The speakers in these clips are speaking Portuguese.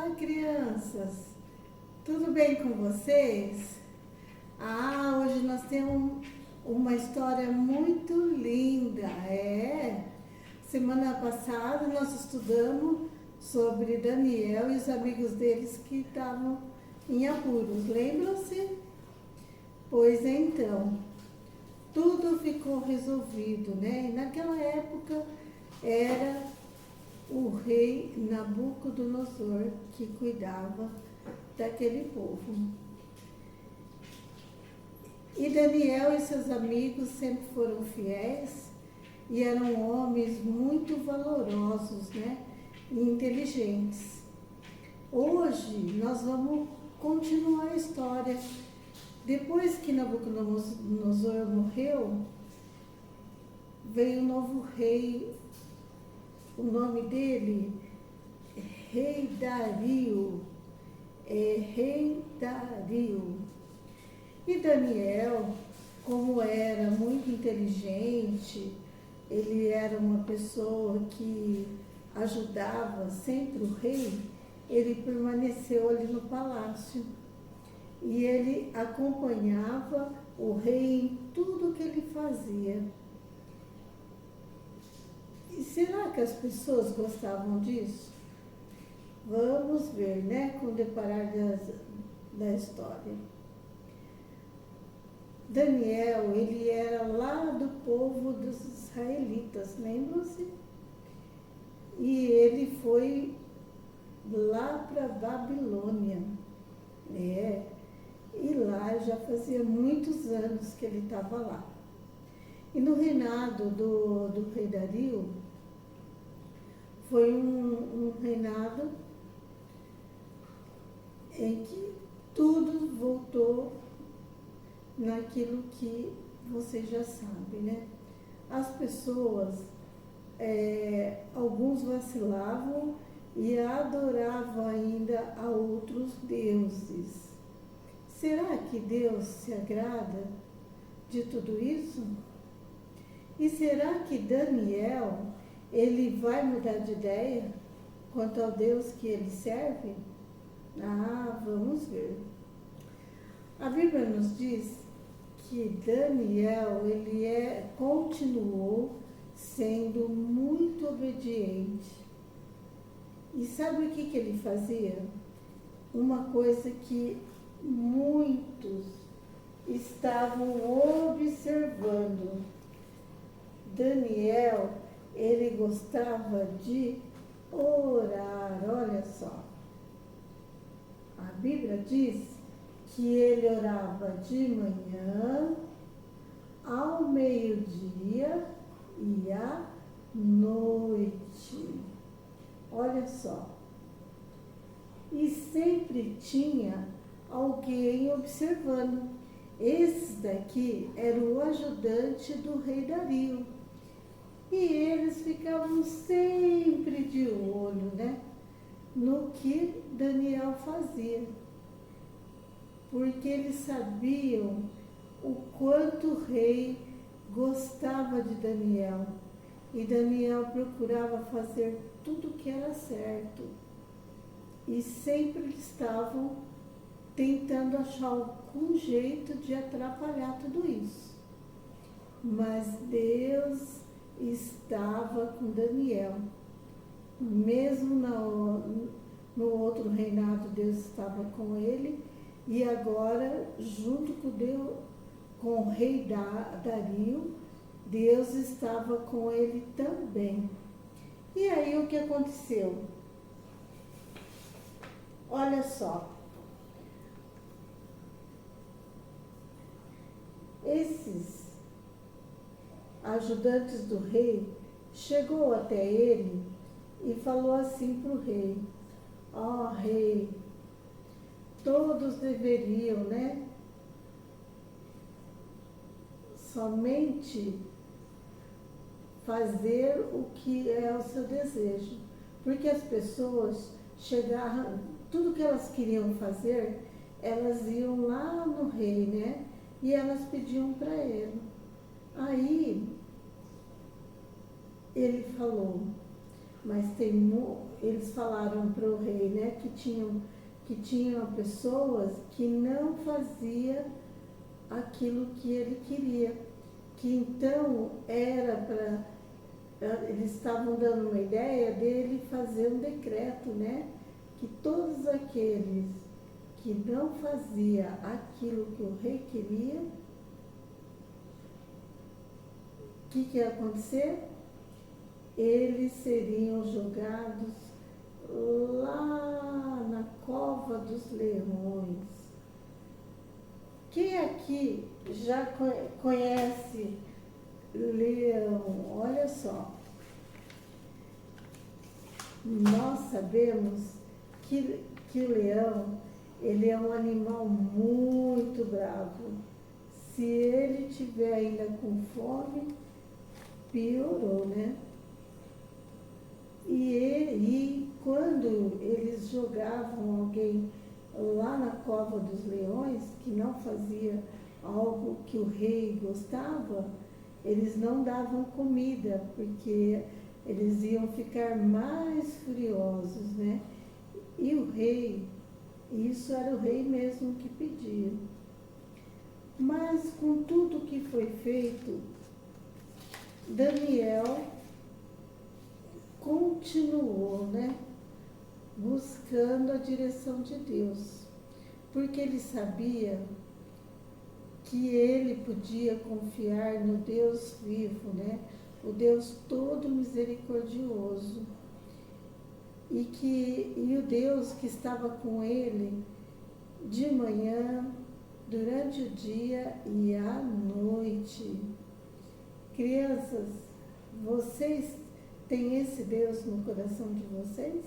Olá, crianças! Tudo bem com vocês? Hoje nós temos uma história muito linda, Semana passada nós estudamos sobre Daniel e os amigos deles que estavam em apuros, lembram-se? Pois então, tudo ficou resolvido, né? E naquela época era o rei Nabucodonosor que cuidava daquele povo. E Daniel e seus amigos sempre foram fiéis e eram homens muito valorosos, né? E inteligentes. Hoje nós vamos continuar a história. Depois que Nabucodonosor morreu, veio um novo rei. O nome dele é Rei Dario. Rei Dario. E Daniel, como era muito inteligente, ele era uma pessoa que ajudava sempre o rei, ele permaneceu ali no palácio. E ele acompanhava o rei em tudo que ele fazia. E será que as pessoas gostavam disso? Vamos ver, né? Com o deparar da história. Daniel, ele era lá do povo dos israelitas, lembram-se? E ele foi lá para Babilônia, E lá já fazia muitos anos que ele estava lá. E no reinado do rei Dario, foi um reinado em que tudo voltou naquilo que vocês já sabem, né? As pessoas, alguns vacilavam e adoravam ainda a outros deuses. Será que Deus se agrada de tudo isso? E será que Daniel, ele vai mudar de ideia quanto ao Deus que ele serve? Vamos ver. A Bíblia nos diz que Daniel, ele continuou sendo muito obediente. E sabe o que ele fazia? Uma coisa que muitos estavam observando. Daniel, ele gostava de orar, olha só. A Bíblia diz que ele orava de manhã, ao meio-dia e à noite. Olha só. E sempre tinha alguém observando. Esse daqui era o ajudante do rei Dario. E eles ficavam sempre de olho, né? No que Daniel fazia. Porque eles sabiam o quanto o rei gostava de Daniel. E Daniel procurava fazer tudo o que era certo. E sempre estavam tentando achar algum jeito de atrapalhar tudo isso. Mas Deus estava com Daniel. Mesmo no outro reinado, Deus estava com ele. E agora, junto com o rei Dario, Deus estava com ele também. E aí o que aconteceu? Olha só. Esses ajudantes do rei chegou até ele e falou assim para o rei: rei, todos deveriam, né? Somente fazer o que é o seu desejo. Porque as pessoas chegaram, tudo que elas queriam fazer, elas iam lá no rei, né? E elas pediam para ele. Aí ele falou: mas tem eles falaram para o rei, né, que tinham pessoas que não faziam aquilo que ele queria, que então era para, eles estavam dando uma ideia dele fazer um decreto, né, que todos aqueles que não fazia aquilo que o rei queria, o que ia acontecer? Eles seriam jogados lá na cova dos leões. Quem aqui já conhece leão? Olha só, nós sabemos que o leão, ele é um animal muito bravo. Se ele tiver ainda com fome, piorou, né? E quando eles jogavam alguém lá na cova dos leões, que não fazia algo que o rei gostava, eles não davam comida, porque eles iam ficar mais furiosos, né? E o rei, isso era o rei mesmo que pedia. Mas com tudo que foi feito, Daniel continuou, né, buscando a direção de Deus, porque ele sabia que ele podia confiar no Deus vivo, né, o Deus todo misericordioso, e o Deus que estava com ele de manhã, durante o dia e à noite. Crianças, vocês têm esse Deus no coração de vocês?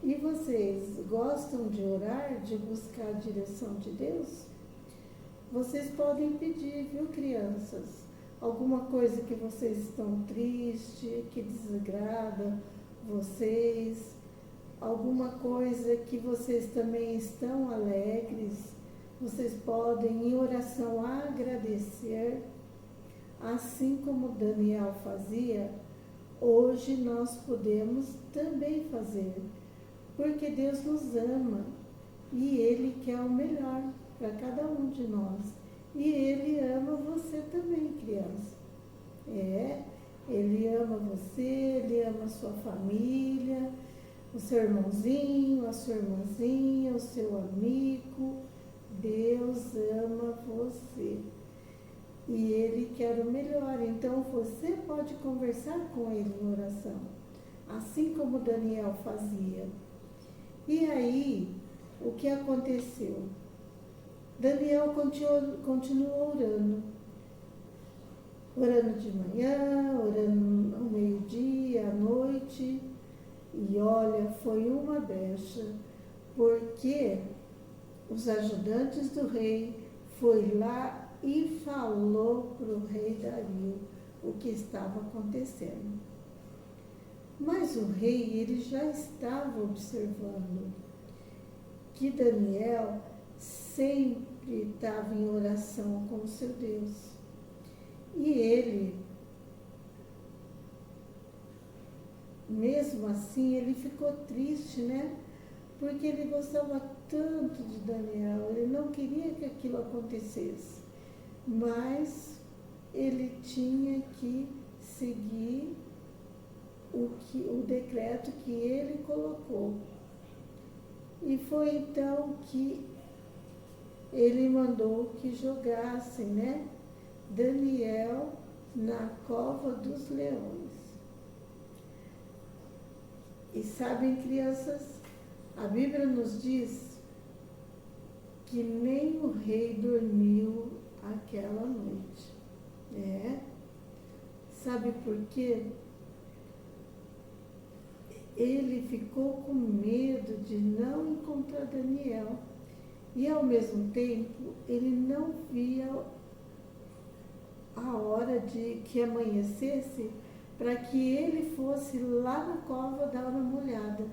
E vocês gostam de orar, de buscar a direção de Deus? Vocês podem pedir, viu, crianças? Alguma coisa que vocês estão tristes, que desagrada vocês, alguma coisa que vocês também estão alegres, vocês podem, em oração, agradecer, assim como Daniel fazia. Hoje nós podemos também fazer, porque Deus nos ama e Ele quer o melhor para cada um de nós. E Ele ama você também, criança. Ele ama você, Ele ama a sua família, o seu irmãozinho, a sua irmãzinha, o seu amigo. Deus ama você e Ele quer o melhor. Então você pode conversar com Ele em oração, assim como Daniel fazia. E aí, o que aconteceu? Daniel continuou orando de manhã, orando ao meio-dia, à noite. E olha, foi uma brecha, porque os ajudantes do rei foi lá e falou para o rei Dario o que estava acontecendo. Mas o rei, ele já estava observando que Daniel sempre estava em oração com o seu Deus. E ele, mesmo assim, ele ficou triste, né? Porque ele gostava tanto de Daniel, ele não queria que aquilo acontecesse, mas ele tinha que seguir o decreto que ele colocou. E foi então que ele mandou que jogassem, né, Daniel na cova dos leões. E sabem, crianças, a Bíblia nos diz que nem o rei dormiu aquela noite. Sabe por quê? Ele ficou com medo de não encontrar Daniel. E ao mesmo tempo, ele não via a hora de que amanhecesse para que ele fosse lá na cova dar uma olhada.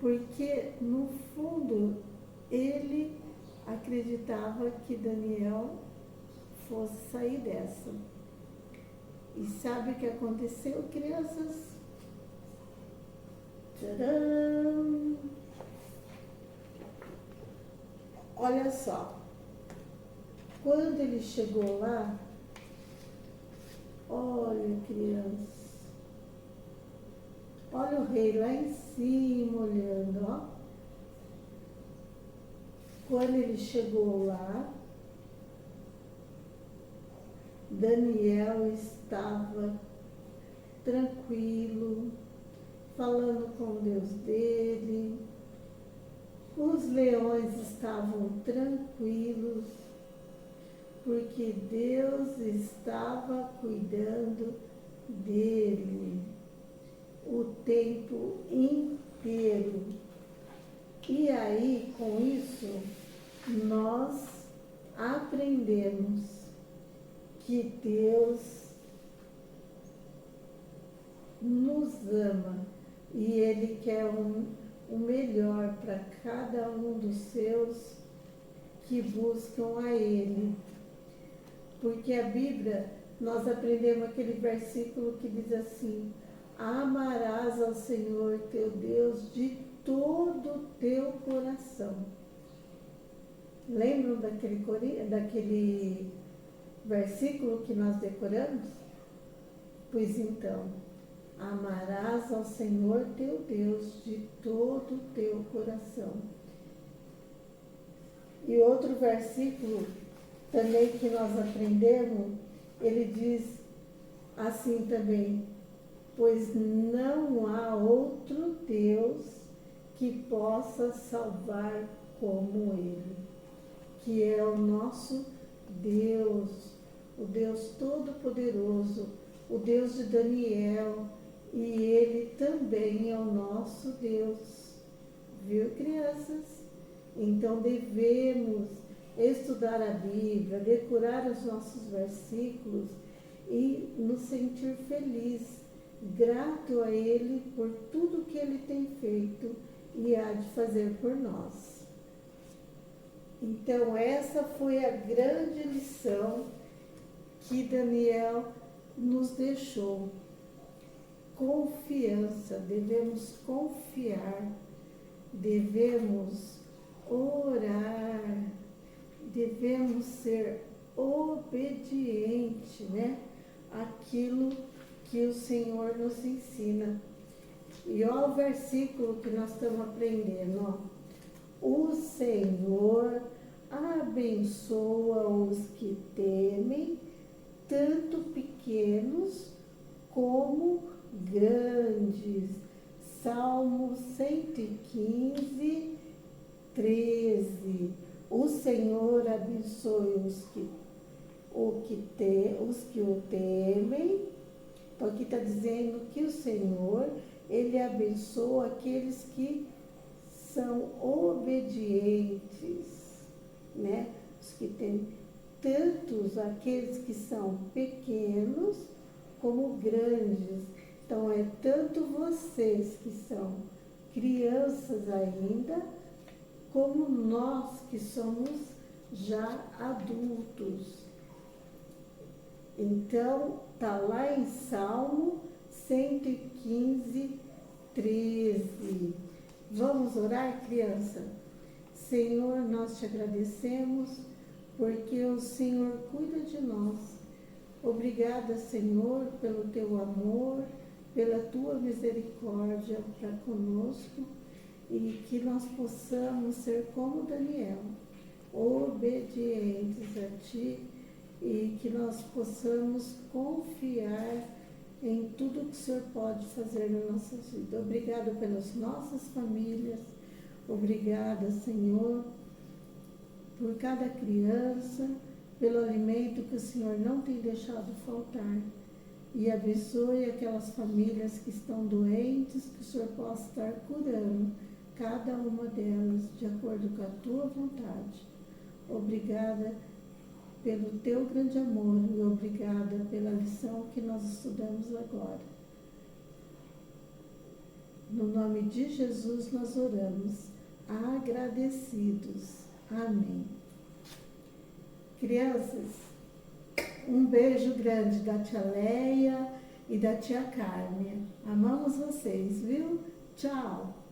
Porque, no fundo, ele acreditava que Daniel fosse sair dessa. E sabe o que aconteceu, crianças? Tcharam! Olha só, quando ele chegou lá, olha, crianças, olha o rei lá em cima olhando, ó. Quando ele chegou lá, Daniel estava tranquilo, falando com Deus dele. Os leões estavam tranquilos, porque Deus estava cuidando dele o tempo inteiro. E aí, com isso, nós aprendemos que Deus nos ama e Ele quer o melhor para cada um dos seus que buscam a Ele. Porque a Bíblia, nós aprendemos aquele versículo que diz assim: amarás ao Senhor teu Deus de todo o teu coração. Lembram daquele versículo que nós decoramos? Pois então, amarás ao Senhor teu Deus de todo o teu coração. E outro versículo também que nós aprendemos, ele diz assim também: pois não há outro Deus que possa salvar como Ele, que é o nosso Deus, o Deus Todo-Poderoso, o Deus de Daniel, e Ele também é o nosso Deus. Viu, crianças? Então devemos estudar a Bíblia, decorar os nossos versículos e nos sentir felizes, grato a Ele por tudo que Ele tem feito e há de fazer por nós. Então essa foi a grande lição que Daniel nos deixou. Confiança, devemos confiar, devemos orar, devemos ser obedientes, né? Aquilo que o Senhor nos ensina. E olha o versículo que nós estamos aprendendo, ó. O Senhor abençoa os que temem, tanto pequenos como grandes. Salmo 115, 13. O Senhor abençoe os que o temem. Então aqui está dizendo que o Senhor, Ele abençoa aqueles que são obedientes, né? Os que têm, tantos aqueles que são pequenos como grandes. Então é tanto vocês que são crianças ainda, como nós que somos já adultos. Então, está lá em Salmo 115, 13. Vamos orar, criança? Senhor, nós te agradecemos porque o Senhor cuida de nós. Obrigada, Senhor, pelo teu amor, pela tua misericórdia para conosco e que nós possamos ser como Daniel, obedientes a ti, e que nós possamos confiar em tudo que o Senhor pode fazer na nossa vida. Obrigada pelas nossas famílias, obrigada, Senhor, por cada criança, pelo alimento que o Senhor não tem deixado faltar. E abençoe aquelas famílias que estão doentes, que o Senhor possa estar curando cada uma delas de acordo com a tua vontade. Obrigada pelo teu grande amor e obrigada pela lição que nós estudamos agora. No nome de Jesus nós oramos, agradecidos. Amém. Crianças, Um beijo grande da tia Leia e da tia Carmen. Amamos vocês, viu? Tchau!